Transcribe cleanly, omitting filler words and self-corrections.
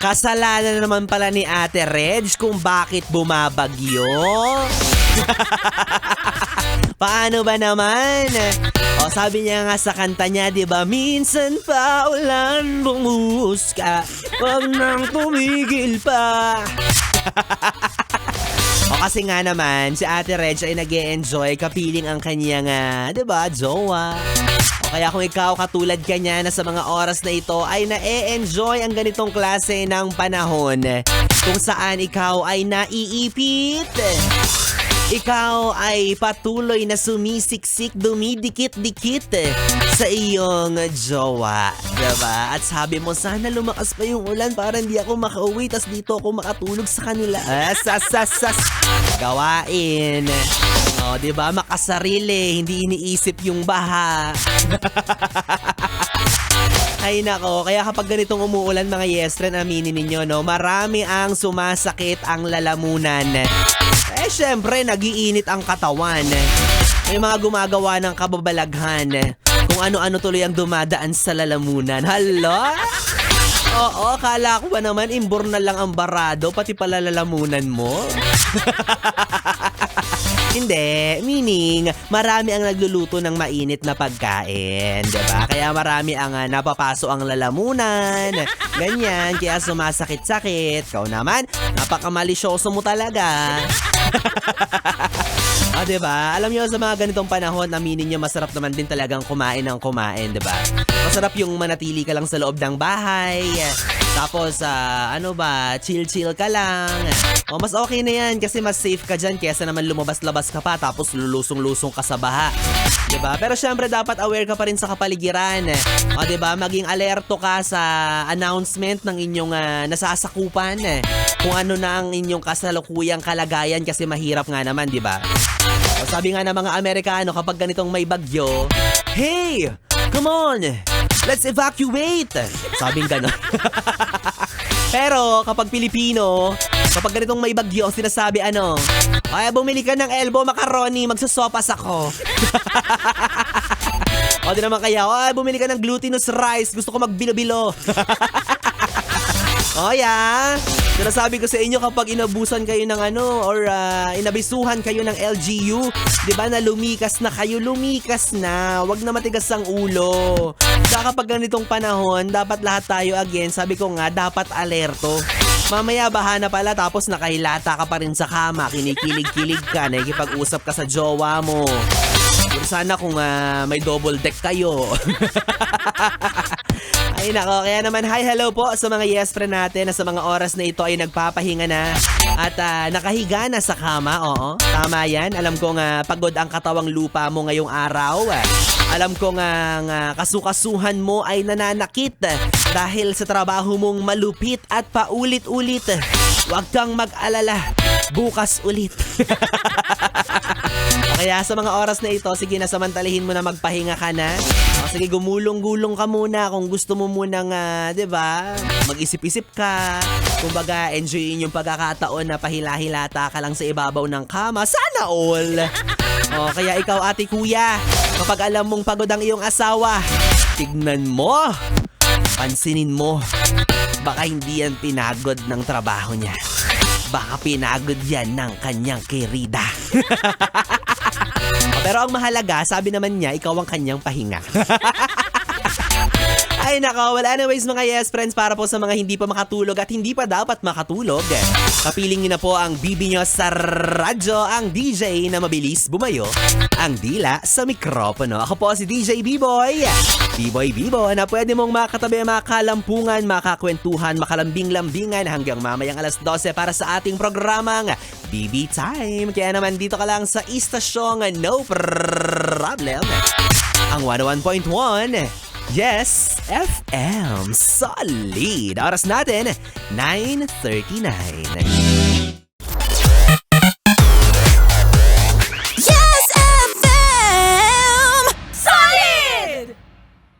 Kasalanan naman pala ni Ate Reg kung bakit bumabagyo. Paano ba naman? O sabi niya nga sa kanta niya, di ba? Minsan pa ulan bumuhos ka, wag nang tumigil pa. O kasi nga naman, si Ate Reg ay nag-e-enjoy kapiling ang kanyang, di ba, jowa. O kaya kung ikaw katulad ka niya na sa mga oras na ito ay na-e-enjoy ang ganitong klase ng panahon kung saan ikaw ay naiipit. Ikaw ay patuloy na sumisiksik, dumidikit-dikit sa iyong jowa, diba? At sabi mo, sana lumakas pa yung ulan para hindi ako makauwi, tas dito ako makatulog sa kanila. Gawain. O, diba? Makasarili, hindi iniisip yung baha. Ay nako, kaya kapag ganitong umuulan mga yestren, aminin ninyo, no, marami ang sumasakit ang lalamunan. Syempre, nagiinit ang katawan. May mga gumagawa ng kababalaghan. Kung ano-ano tuloy ang dumadaan sa lalamunan. Hala? Oo, kala ko ba naman imbor na lang ang barado, pati pala lalamunan mo? Hindi, meaning marami ang nagluluto ng mainit na pagkain, diba? Kaya marami ang napapaso ang lalamunan, ganyan, kaya sumasakit-sakit. Ikaw naman, napakamalisyoso mo talaga. Diba? Alam niyo sa mga ganitong panahon, aminin niyo masarap naman din talagang kumain ng kumain, diba? Masarap yung manatili ka lang sa loob ng bahay. Tapos, chill-chill ka lang. O, mas okay na yan kasi mas safe ka dyan kesa naman lumabas-labas ka pa tapos lulusong-lusong ka sa baha. Diba? Pero syempre dapat aware ka pa rin sa kapaligiran. O, diba? Maging alerto ka sa announcement ng inyong nasasakupan. Kung ano na ang inyong kasalukuyang kalagayan kasi mahirap nga naman, diba? O, sabi nga ng mga Amerikano kapag ganitong may bagyo, hey! Come on! Let's evacuate! Sabing gano'n. Pero kapag Pilipino, kapag ganitong may bagyo, sinasabi ay bumili ka ng elbow macaroni, magsasopas ako. O di naman kaya, bumili ka ng glutinous rice, gusto ko magbilo-bilo. O yeah, sinasabi ko sa inyo kapag inabusan kayo ng or inabisuhan kayo ng LGU, di ba na lumikas na kayo, lumikas na, wag na matigas ang ulo. Saka kapag ganitong panahon, dapat lahat tayo again, sabi ko nga, dapat alerto. Mamaya baha na pala tapos nakahilata ka pa rin sa kama, kinikilig-kilig ka, nakikipag-usap ka sa jowa mo. Sana kung may double deck kayo. Ay nako, kaya naman hi hello po sa mga yes friend natin na sa mga oras na ito ay nagpapahinga na at nakahiga na sa kama. Oo, tama yan. Alam kong pagod ang katawang lupa mo ngayong araw. Alam kong kasukasuhan mo ay nananakit dahil sa trabaho mong malupit at paulit-ulit. Huwag kang mag-alala, bukas ulit. Kaya sa mga oras na ito, sige na samantalihin mo na magpahinga ka na. O, sige, gumulong-gulong ka muna kung gusto mo munang, diba, mag-isip-isip ka. Kumbaga, enjoyin yung pagkakataon na pahila-hilata ka lang sa ibabaw ng kama. Sana all! O, kaya ikaw ate kuya, kapag alam mong pagod ang iyong asawa, tignan mo, pansinin mo, baka hindi yan pinagod ng trabaho niya. Baka pinagod yan ng kanyang kirida. Pero ang mahalaga, sabi naman niya, ikaw ang kanyang pahinga. Ay nako, well anyways mga yes friends, para po sa mga hindi pa makatulog at hindi pa dapat makatulog, kapiling niyo na po ang bibi nyo sa radyo, ang DJ na mabilis bumayo ang dila sa mikropono. Ako po si DJ B-Boy, B-Boy Bibo, na pwede mong makatabi, makalampungan, makakwentuhan, makalambing-lambingan hanggang mamayang alas 12 para sa ating programang BB Time. Kaya naman dito ka lang sa istasyong no problem, ang 101.1 Yes FM. Solid. Oras natin 9:39.